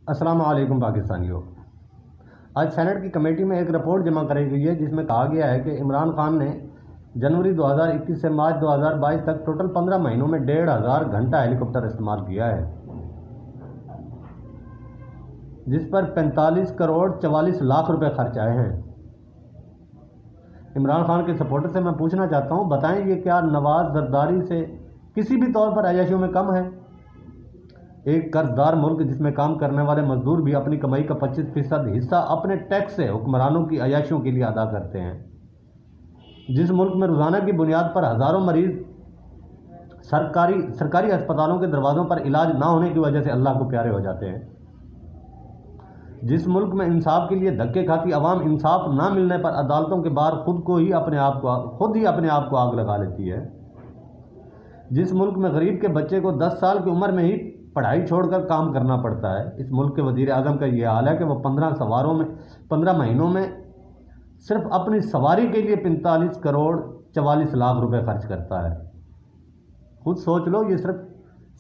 السلام علیکم پاکستانیوں۔ آج سینٹ کی کمیٹی میں ایک رپورٹ جمع کرائی گئی ہے جس میں کہا گیا ہے کہ عمران خان نے جنوری 2021 سے مارچ 2022 تک ٹوٹل 15 مہینوں میں 1,500 گھنٹہ ہیلی کاپٹر استعمال کیا ہے، جس پر 45 کروڑ 44 لاکھ روپے خرچ آئے ہیں۔ عمران خان کے سپورٹر سے میں پوچھنا چاہتا ہوں، بتائیں یہ کیا نواز زرداری سے کسی بھی طور پر عیاشیوں میں کم ہے؟ ایک قرض دار ملک جس میں کام کرنے والے مزدور بھی اپنی کمائی کا 25% حصہ اپنے ٹیکس سے حکمرانوں کی عیاشیوں کے لیے ادا کرتے ہیں، جس ملک میں روزانہ کی بنیاد پر ہزاروں مریض سرکاری ہسپتالوں کے دروازوں پر علاج نہ ہونے کی وجہ سے اللہ کو پیارے ہو جاتے ہیں، جس ملک میں انصاف کے لیے دھکے کھاتی عوام انصاف نہ ملنے پر عدالتوں کے باہر خود ہی اپنے آپ کو آگ لگا لیتی ہے، جس ملک میں غریب کے بچے کو 10 سال کی عمر میں ہی پڑھائی چھوڑ کر کام کرنا پڑتا ہے۔ اس ملک کے وزیر اعظم کا یہ حال ہے کہ وہ 15 مہینوں میں صرف اپنی سواری کے لیے 45 کروڑ 44 لاکھ روپے خرچ کرتا ہے۔ خود سوچ لو، یہ صرف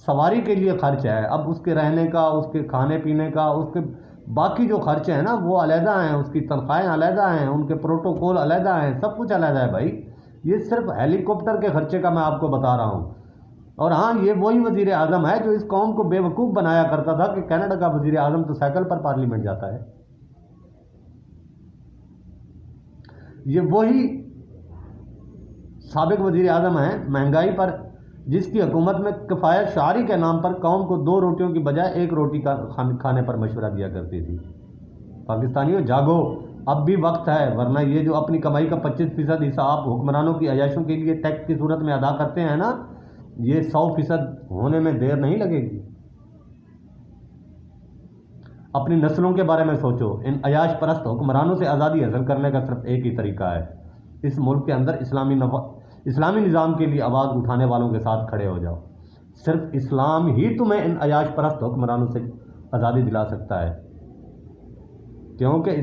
سواری کے لیے خرچ ہے، اب اس کے رہنے کا، اس کے کھانے پینے کا، اس کے باقی جو خرچے ہیں نا وہ علیحدہ ہیں، اس کی تنخواہیں علیحدہ ہیں، ان کے پروٹوکول علیحدہ ہیں، سب کچھ علیحدہ ہے بھائی۔ یہ صرف ہیلی کاپٹر کے خرچے کا میں آپ کو بتا رہا ہوں۔ اور ہاں، یہ وہی وزیر اعظم ہے جو اس قوم کو بے وقوف بنایا کرتا تھا کہ کینیڈا کا وزیر اعظم تو سائیکل پر پارلیمنٹ جاتا ہے۔ یہ وہی سابق وزیر اعظم ہیں مہنگائی پر جس کی حکومت میں کفایت شعاری کے نام پر قوم کو 2 روٹیوں کی بجائے 1 روٹی کا کھانے پر مشورہ دیا کرتی تھی۔ پاکستانیوں جاگو، اب بھی وقت ہے، ورنہ یہ جو اپنی کمائی کا 25% حصہ آپ حکمرانوں کی عیاشیوں کے لیے ٹیکس کی صورت میں ادا کرتے ہیں نا، یہ 100% ہونے میں دیر نہیں لگے گی۔ اپنی نسلوں کے بارے میں سوچو۔ ان عیاش پرست حکمرانوں سے آزادی حاصل کرنے کا صرف ایک ہی طریقہ ہے، اس ملک کے اندر اسلامی نظام کے لیے آواز اٹھانے والوں کے ساتھ کھڑے ہو جاؤ۔ صرف اسلام ہی تمہیں ان عیاش پرست حکمرانوں سے آزادی دلا سکتا ہے، کیونکہ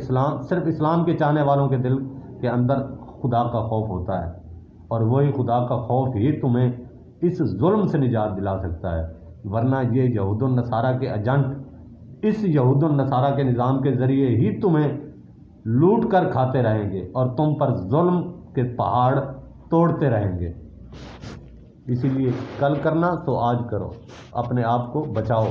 صرف اسلام کے چاہنے والوں کے دل کے اندر خدا کا خوف ہوتا ہے، اور وہی خدا کا خوف ہی تمہیں اس ظلم سے نجات دلا سکتا ہے، ورنہ یہ یہود النصارہ کے ایجنٹ اس یہود النصارہ کے نظام کے ذریعے ہی تمہیں لوٹ کر کھاتے رہیں گے اور تم پر ظلم کے پہاڑ توڑتے رہیں گے۔ اسی لیے کل کرنا تو آج کرو، اپنے آپ کو بچاؤ۔